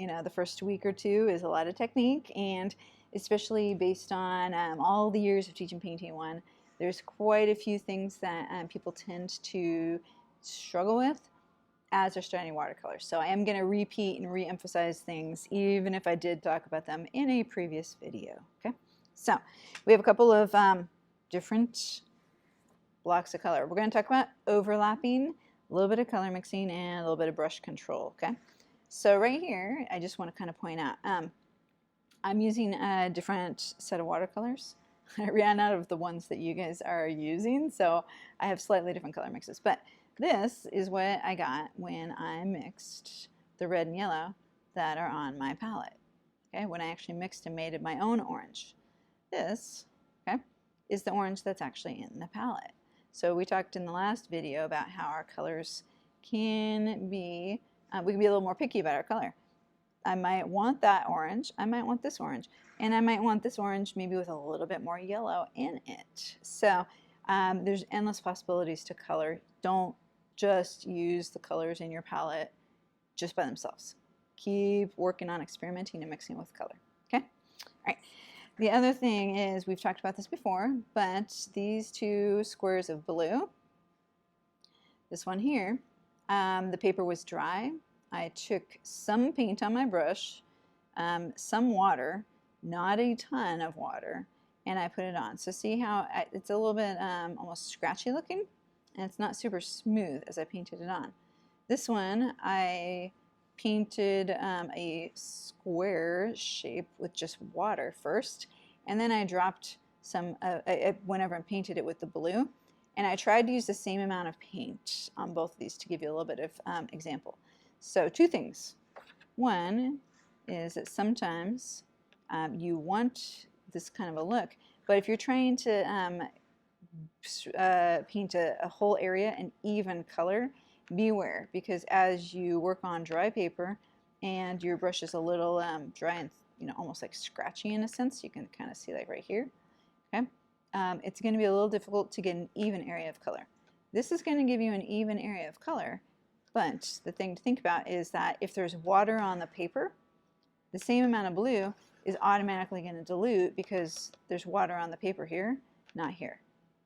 you know, the first week or two is a lot of technique, and especially based on all the years of teaching Painting One, there's quite a few things that people tend to struggle with as they're starting watercolor. So I am going to repeat and re-emphasize things, even if I did talk about them in a previous video. Okay, so we have a couple of different blocks of color. We're going to talk about overlapping, a little bit of color mixing, and a little bit of brush control. Okay, so right here, I just want to kind of point out, I'm using a different set of watercolors. I ran out of the ones that you guys are using, so I have slightly different color mixes. But this is what I got when I mixed the red and yellow that are on my palette. Okay, when I actually mixed and made my own orange. This, okay, is the orange that's actually in the palette. So we talked in the last video about how our colors can be, we can be a little more picky about our color. I might want that orange, I might want this orange, and I might want this orange maybe with a little bit more yellow in it. So there's endless possibilities to color. Don't just use the colors in your palette just by themselves. Keep working on experimenting and mixing with color. Okay? All right. The other thing is, we've talked about this before, but these two squares of blue, this one here, the paper was dry. I took some paint on my brush, some water, not a ton of water, and I put it on. So see how it's a little bit almost scratchy looking? And it's not super smooth as I painted it on. This one, I painted a square shape with just water first, and then I dropped some, I went over and painted it with the blue, and I tried to use the same amount of paint on both of these to give you a little bit of example. So two things. One is that sometimes you want this kind of a look, but if you're trying to paint a whole area in even color, beware, because as you work on dry paper and your brush is a little dry and, you know, almost like scratchy in a sense, you can kind of see like right here, okay, it's going to be a little difficult to get an even area of color. This is going to give you an even area of color, but the thing to think about is that if there's water on the paper, the same amount of blue is automatically going to dilute because there's water on the paper here, not here.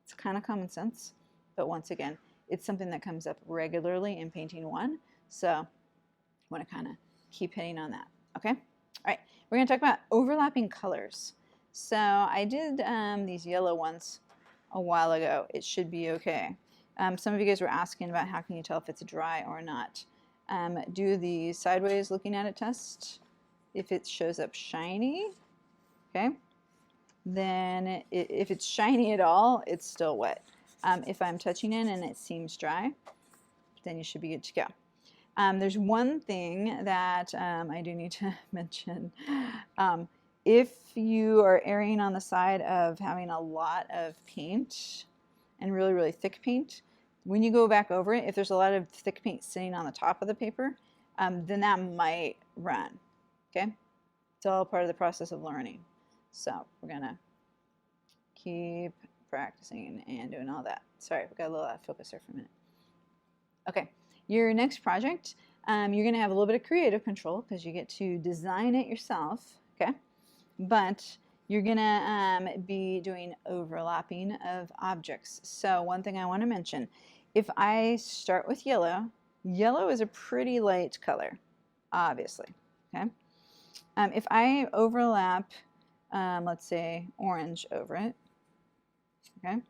It's kind of common sense, but once again, it's something that comes up regularly in Painting One, so I want to kind of keep hitting on that. Okay, all right, we're going to talk about overlapping colors. So I did these yellow ones a while ago. It should be okay. Some of you guys were asking about how can you tell if it's dry or not. Do the sideways looking at it test. If it shows up shiny, okay, then if it's shiny at all, it's still wet. If I'm touching it and it seems dry, then you should be good to go. There's one thing that I do need to mention. If you are erring on the side of having a lot of paint and really, really thick paint, when you go back over it, if there's a lot of thick paint sitting on the top of the paper, then that might run, okay? It's all part of the process of learning. So we're gonna keep practicing and doing all that. Sorry, we got a little out of focus there for a minute. Okay, your next project, you're gonna have a little bit of creative control because you get to design it yourself, okay? But you're gonna be doing overlapping of objects. So one thing I wanna mention, if I start with yellow, yellow is a pretty light color, obviously, okay? If I overlap, let's say orange over it, okay?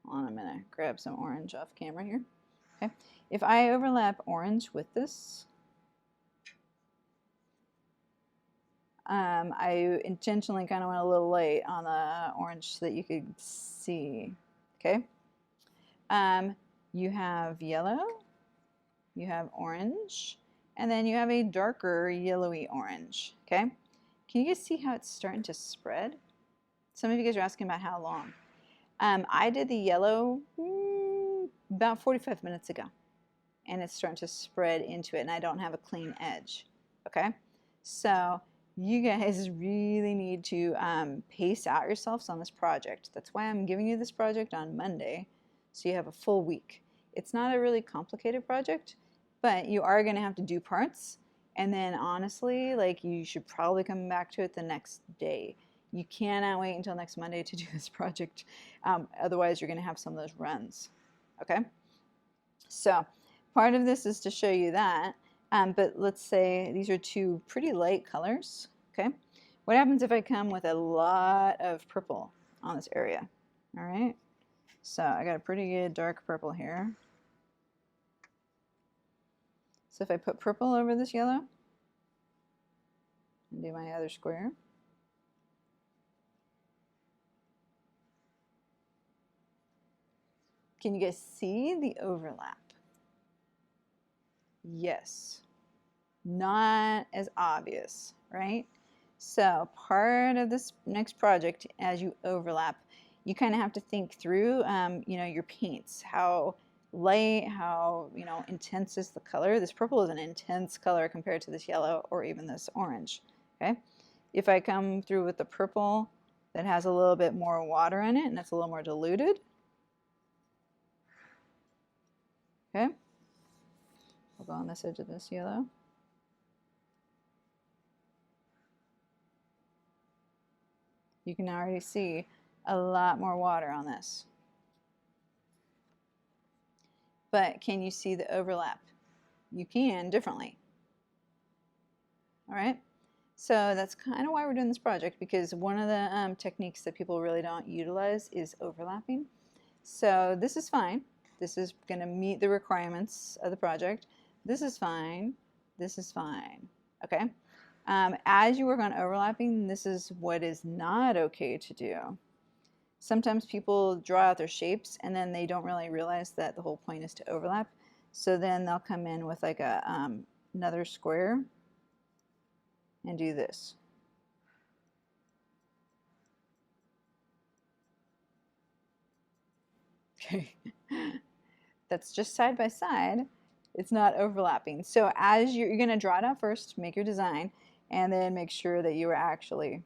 Hold on, I'm gonna grab some orange off camera here, okay? If I overlap orange with this, I intentionally kind of went a little light on the orange so that you could see, okay? You have yellow, you have orange, and then you have a darker yellowy orange, okay? Can you guys see how it's starting to spread? Some of you guys are asking about how long. I did the yellow about 45 minutes ago, and it's starting to spread into it, and I don't have a clean edge, okay? So you guys really need to pace out yourselves on this project. That's why I'm giving you this project on Monday, so you have a full week. It's not a really complicated project, but you are going to have to do parts, And then honestly, like, you should probably come back to it the next day. You cannot wait until next Monday to do this project. Otherwise, you're going to have some of those runs. Okay? So part of this is to show you that. But let's say these are two pretty light colors. Okay? What happens if I come with a lot of purple on this area? All right? So I got a pretty good dark purple here. So if I put purple over this yellow and do my other square, can you guys see the overlap? Yes. Not as obvious, right? So part of this next project, as you overlap, you kind of have to think through, your paints. How light, how, intense is the color? This purple is an intense color compared to this yellow or even this orange, okay? If I come through with the purple that has a little bit more water in it and it's a little more diluted, okay? We'll go on this edge of this yellow. You can already see a lot more water on this. But can you see the overlap? You can differently. All right. So that's kind of why we're doing this project, because one of the techniques that people really don't utilize is overlapping. So this is fine. This is going to meet the requirements of the project. This is fine. This is fine. Okay. As you work on overlapping, this is what is not okay to do. Sometimes people draw out their shapes and then they don't really realize that the whole point is to overlap. So then they'll come in with like a another square and do this. Okay. That's just side by side. It's not overlapping. So as you're going to draw it out first, make your design, and then make sure that you are actually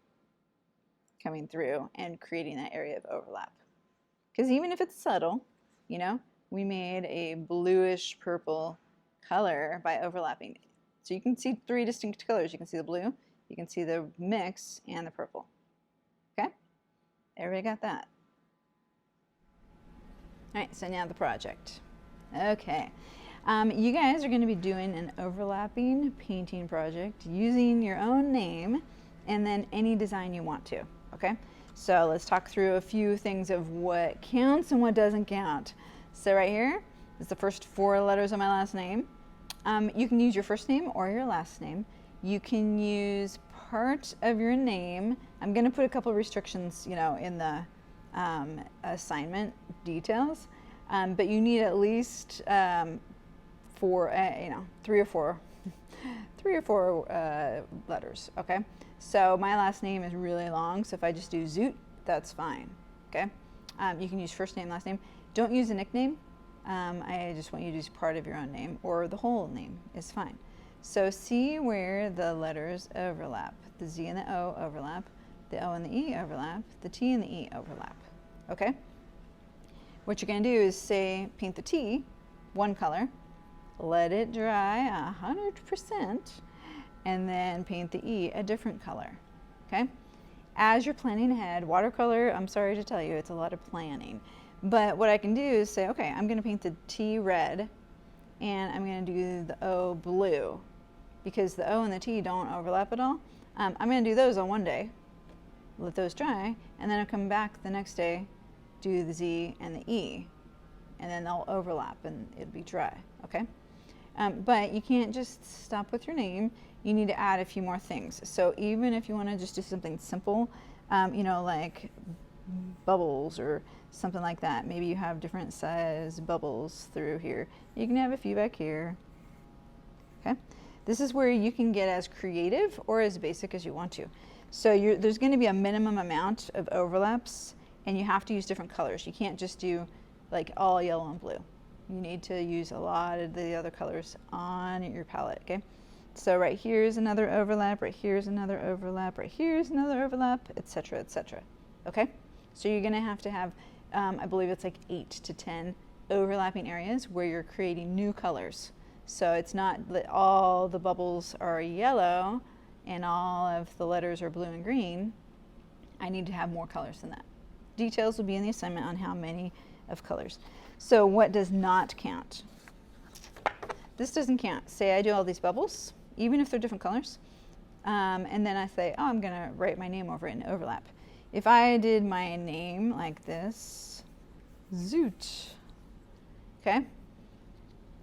coming through and creating that area of overlap. Because even if it's subtle, we made a bluish purple color by overlapping. So you can see three distinct colors. You can see the blue, you can see the mix, and the purple. Okay? Everybody got that? All right, so now the project. Okay. You guys are going to be doing an overlapping painting project using your own name and then any design you want to. Okay, so let's talk through a few things of what counts and what doesn't count. So right here is the first 4 letters of my last name. You can use your first name or your last name. You can use part of your name. I'm going to put a couple of restrictions, in the assignment details, but you need at least 3 or 4 letters. Okay. So my last name is really long, so if I just do Zoot, that's fine. Okay. You can use first name, last name. Don't use a nickname. I just want you to use part of your own name, or the whole name is fine. So see where the letters overlap. The Z and the O overlap. The O and the E overlap. The T and the E overlap. Okay. What you're going to do is paint the T one color, let it dry 100%, and then paint the E a different color. Okay. As you're planning ahead, watercolor, I'm sorry to tell you, it's a lot of planning. But what I can do is say, okay, I'm going to paint the T red, and I'm going to do the O blue, because the O and the T don't overlap at all. I'm going to do those on one day, let those dry, and then I'll come back the next day, do the Z and the E, and then they'll overlap and it'll be dry. Okay. But you can't just stop with your name. You need to add a few more things. So even if you want to just do something simple, like bubbles or something like that, maybe you have different size bubbles through here. You can have a few back here. Okay. This is where you can get as creative or as basic as you want to. So there's going to be a minimum amount of overlaps, and you have to use different colors. You can't just do like all yellow and blue. You need to use a lot of the other colors on your palette. Okay. So right here's another overlap, right here's another overlap, right here's another overlap, etc., etc. Okay. So you're going to have, I believe it's like 8 to 10 overlapping areas where you're creating new colors. So it's not that all the bubbles are yellow and all of the letters are blue and green. I need to have more colors than that. Details will be in the assignment on how many of colors. So what does not count? This doesn't count. Say I do all these bubbles, even if they're different colors, and then I say, oh, I'm gonna write my name over it and overlap. If I did my name like this, Zoot, okay?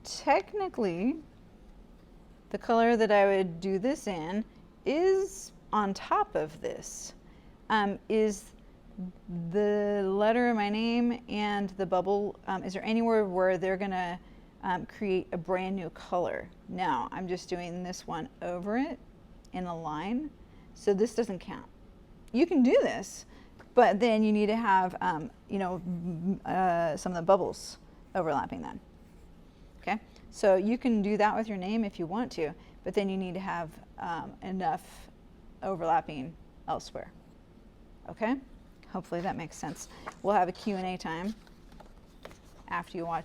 Technically, the color that I would do this in is on top of this. Is the letter of my name and the bubble, is there anywhere where they're gonna create a brand new color? No, I'm just doing this one over it in a line, so this doesn't count. You can do this, but then you need to have some of the bubbles overlapping then. Okay, so you can do that with your name if you want to, but then you need to have enough overlapping elsewhere. Okay, hopefully that makes sense. We'll have a Q&A time after you watch